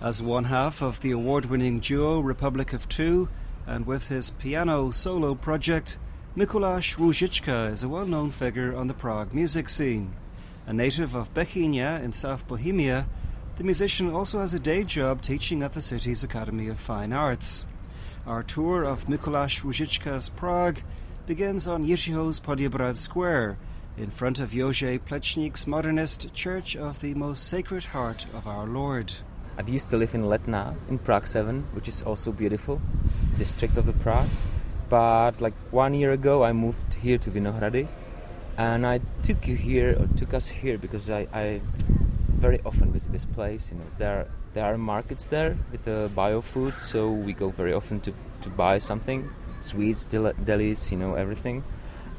As one half of the award-winning duo Republic of Two, and with his piano solo project, Mikoláš Růžička is a well-known figure on the Prague music scene. A native of Bechyně in South Bohemia, the musician also has a day job teaching at the city's Academy of Fine Arts. Our tour of Mikoláš Růžička's Prague begins on Jiřího's Poděbrad Square, in front of Jože Plečnik's modernist Church of the Most Sacred Heart of Our Lord. I used to live in Letná, in Prague 7, which is also beautiful, district of the Prague. But like 1 year ago, I moved here to Vinohrady, and I took us here because I very often visit this place. You know, there are markets there with bio food, so we go very often to buy something, sweets, delis, you know, everything.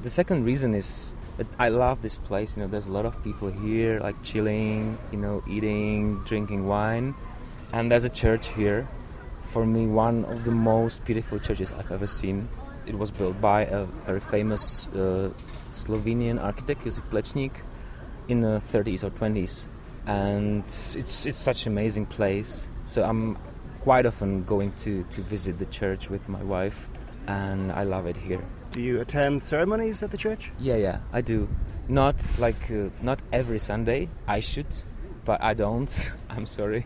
The second reason is that I love this place. You know, there's a lot of people here, like chilling, you know, eating, drinking wine, and there's a church here. For me, one of the most beautiful churches I've ever seen. It was built by a very famous Slovenian architect, Jože Plečnik, in the 30s or 20s. And it's such an amazing place. So I'm quite often going to visit the church with my wife, and I love it here. Do you attend ceremonies at the church? Yeah, I do. Not every Sunday. I should, but I don't. I'm sorry.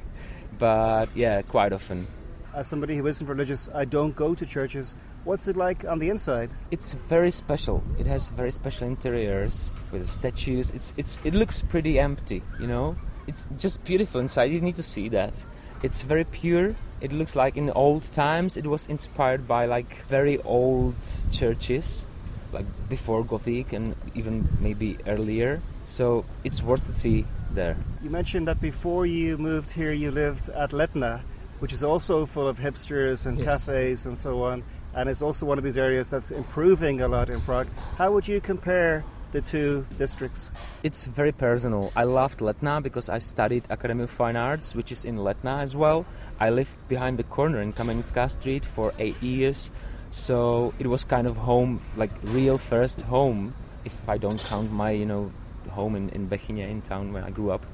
But yeah, quite often. As somebody who isn't religious, I don't go to churches. What's it like on the inside? It's very special. It has very special interiors with statues. It looks pretty empty, you know. It's just beautiful inside. You need to see that. It's very pure. It looks like in old times it was inspired by like very old churches, like before Gothic and even maybe earlier. So it's worth to see there. You mentioned that before you moved here you lived at Letná, which is also full of hipsters and cafes and so on, and it's also one of these areas that's improving a lot in Prague. How would you compare the two districts? It's very personal. I loved Letná because I studied Academy of Fine Arts, which is in Letná as well. I lived behind the corner in Kameničská Street for 8 years, so it was kind of home, like real first home, if I don't count my, you know, home in Bechyně, in town where I grew up.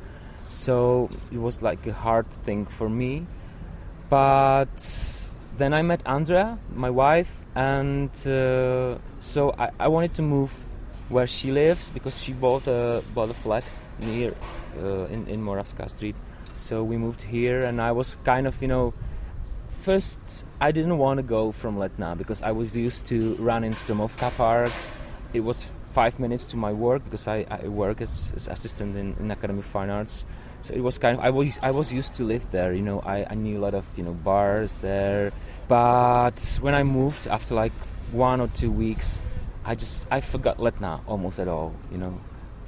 So it was like a hard thing for me. But then I met Andrea, my wife, and so I wanted to move where she lives because she bought a flat near in Moravská Street. So we moved here, and I was kind of, you know, first I didn't want to go from Letná because I was used to run in Stomovka Park. It was 5 minutes to my work because I work as assistant in Academy of Fine Arts. So it was kind of I was used to live there, you know. I knew a lot of, you know, bars there. But when I moved after like 1 or 2 weeks, I forgot Letná almost at all, you know.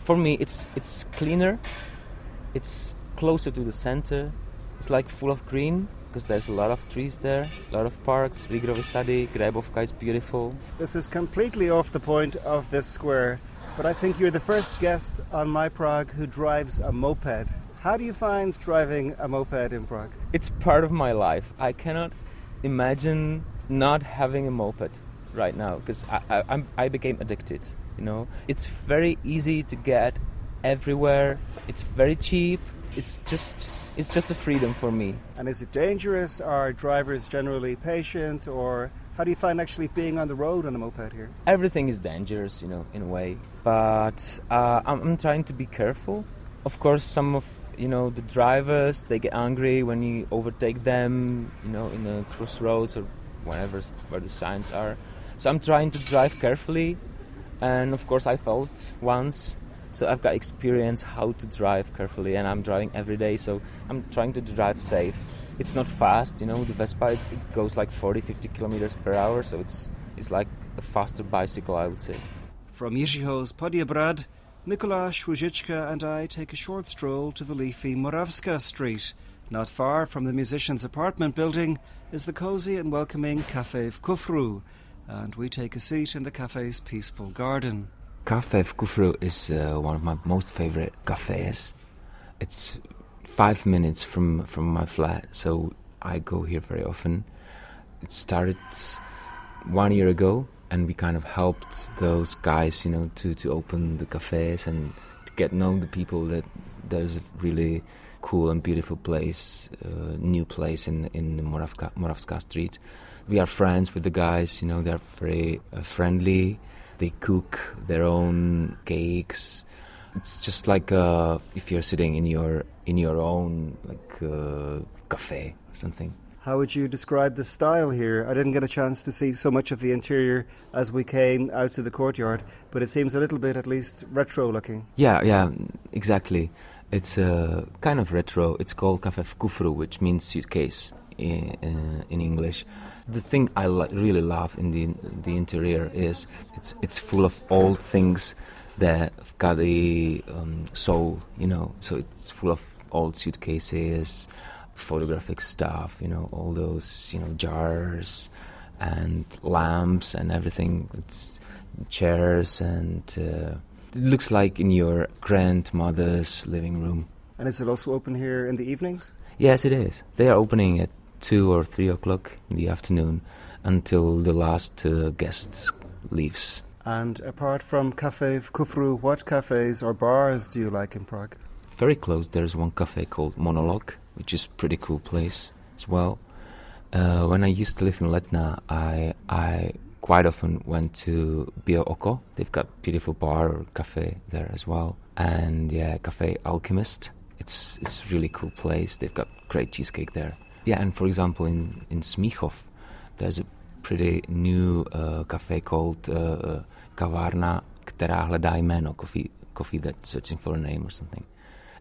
For me, it's cleaner, it's closer to the center, it's like full of green because there's a lot of trees there, a lot of parks. Rigrovy Sady, Grébovka is beautiful. This is completely off the point of this square, but I think you're the first guest on My Prague who drives a moped. How do you find driving a moped in Prague? It's part of my life. I cannot imagine not having a moped right now because I became addicted, you know. It's very easy to get everywhere. It's very cheap. It's just a freedom for me. And is it dangerous? Are drivers generally patient, or how do you find actually being on the road on a moped here? Everything is dangerous, you know, in a way. But I'm trying to be careful. Of course, some of, you know, the drivers, they get angry when you overtake them, you know, in the crossroads or wherever where the signs are. So I'm trying to drive carefully, and of course I felt once, so I've got experience how to drive carefully, and I'm driving every day, so I'm trying to drive safe. It's not fast, you know, the Vespa, it goes like 40-50 kilometers per hour, so it's like a faster bicycle, I would say. From Jiřího's Poděbrad, Mikoláš Růžička and I take a short stroll to the leafy Moravská Street. Not far from the musician's apartment building is the cosy and welcoming Café v Kufru, and we take a seat in the cafe's peaceful garden. Café v Kufru is one of my most favorite cafes. It's 5 minutes from my flat, so I go here very often. It started 1 year ago, and we kind of helped those guys, you know, to open the cafes and to get know the people. That there's a really cool and beautiful place, new place in Moravská Street. We are friends with the guys, you know, they're very friendly. They cook their own cakes. It's just like if you're sitting in your own cafe or something. How would you describe the style here? I didn't get a chance to see so much of the interior as we came out to the courtyard, but it seems a little bit, at least, retro-looking. Yeah, exactly. It's kind of retro. It's called Café v Kufru, which means suitcase in English. The thing I really love in the interior is it's full of old things that have got the soul, you know. So it's full of old suitcases, photographic stuff, you know, all those, you know, jars and lamps and everything. It's chairs and it looks like in your grandmother's living room. And is it also open here in the evenings? Yes, it is. They are opening at 2 or 3 o'clock in the afternoon until the last guest leaves. And apart from Café v Kufru, what cafes or bars do you like in Prague? Very close, there's one cafe called Monolog, which is a pretty cool place as well. When I used to live in Letna, I quite often went to Bio Oko. They've got beautiful bar or cafe there as well. And yeah, Cafe Alchemist. It's a really cool place. They've got great cheesecake there. Yeah, and for example in Smíchov, there's a pretty new cafe called Kavárna, která hledá jméno, coffee that's searching for a name or something.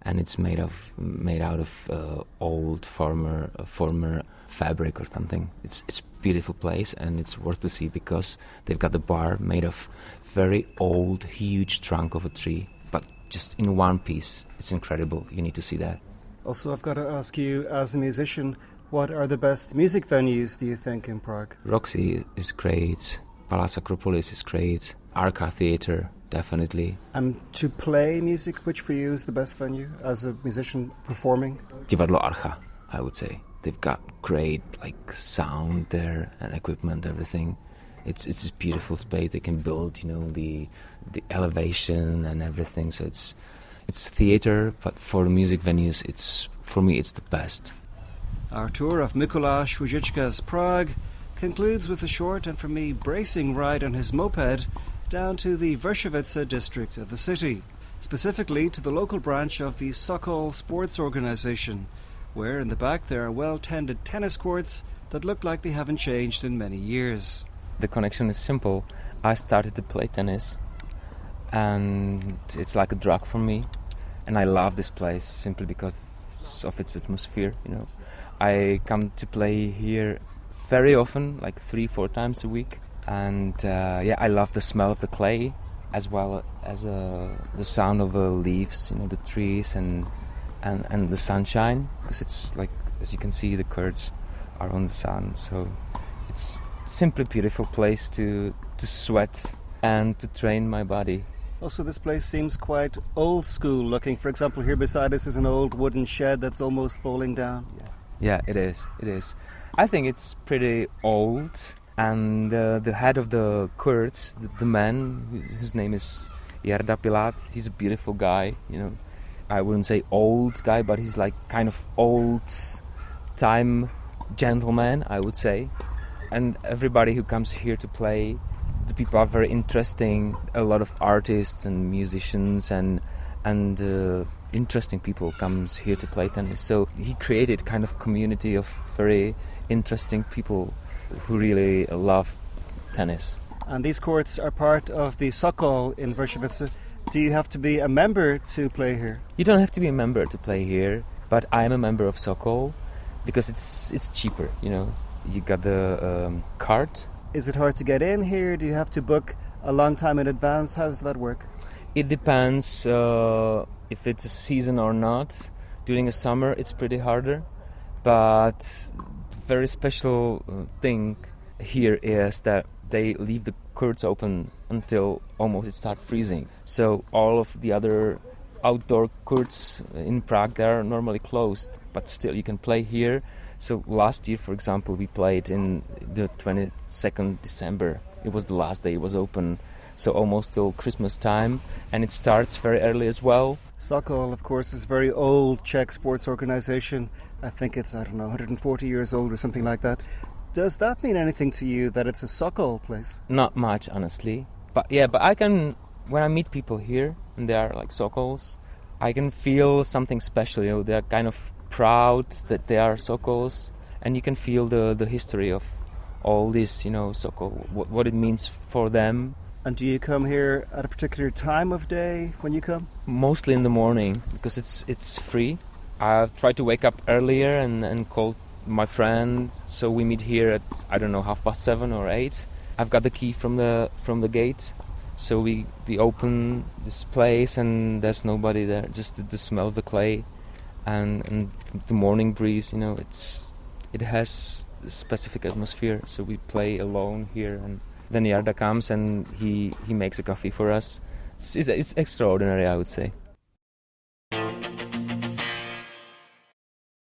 And it's made out of old former fabric or something. It's a beautiful place and it's worth to see because they've got the bar made of very old, huge trunk of a tree, but just in one piece. It's incredible. You need to see that. Also, I've got to ask you, as a musician, what are the best music venues, do you think, in Prague? Roxy is great. Palace Acropolis is great. Arca Theatre, definitely. And to play music, which for you is the best venue as a musician performing? Divadlo Archa, I would say. They've got great sound there and equipment, everything. It's a beautiful space. They can build, you know, the elevation and everything. So it's theatre, but for music venues, for me it's the best. Our tour of Mikoláš Růžička's Prague concludes with a short and for me bracing ride on his moped down to the Vršovice district of the city, specifically to the local branch of the Sokol Sports Organization, where in the back there are well-tended tennis courts that look like they haven't changed in many years. The connection is simple. I started to play tennis and it's like a drug for me, and I love this place simply because of its atmosphere, you know. I come to play here very often, like 3-4 times a week, and I love the smell of the clay as well as the sound of the leaves, you know, the trees and the sunshine, because it's like, as you can see, the curds are on the sun, so it's simply a beautiful place to sweat and to train my body. Also, this place seems quite old school looking. For example, here beside us is an old wooden shed that's almost falling down. Yeah, it is. I think it's pretty old, and the head of the Kurds, the man, his name is Jarda Pilat, he's a beautiful guy, you know. I wouldn't say old guy, but he's like kind of old time gentleman, I would say. And everybody who comes here to play, the people are very interesting. A lot of artists and musicians and interesting people comes here to play tennis. So he created kind of community of very interesting people who really love tennis. And these courts are part of the Sokol in Vršovice. Do you have to be a member to play here? You don't have to be a member to play here, but I am a member of Sokol because it's cheaper, you know. You got the card. Is it hard to get in here? Do you have to book a long time in advance? How does that work? It depends if it's a season or not. During the summer, it's pretty harder. But the very special thing here is that they leave the courts open until almost it starts freezing. So all of the other outdoor courts in Prague, they are normally closed, but still you can play here. So last year, for example, we played in the 22nd December. It was the last day it was open. so almost till Christmas time, and it starts very early as well. Sokol, of course, is a very old Czech sports organization. I think it's, 140 years old or something like that. Does that mean anything to you that it's a Sokol place? Not much, honestly. But I can, when I meet people here, and they are like Sokols, I can feel something special. They're kind of proud that they are Sokols, and you can feel the history of all this, Sokol, what it means for them. And do you come here at a particular time of day when you come? Mostly in the morning, because it's free. I try to wake up earlier and call my friend, so we meet here at 7:30 or 8. I've got the key from the gate, so we open this place and there's nobody there, just the smell of the clay and the morning breeze. It has a specific atmosphere, so we play alone here, and then Jarda comes and he makes a coffee for us. It's extraordinary, I would say.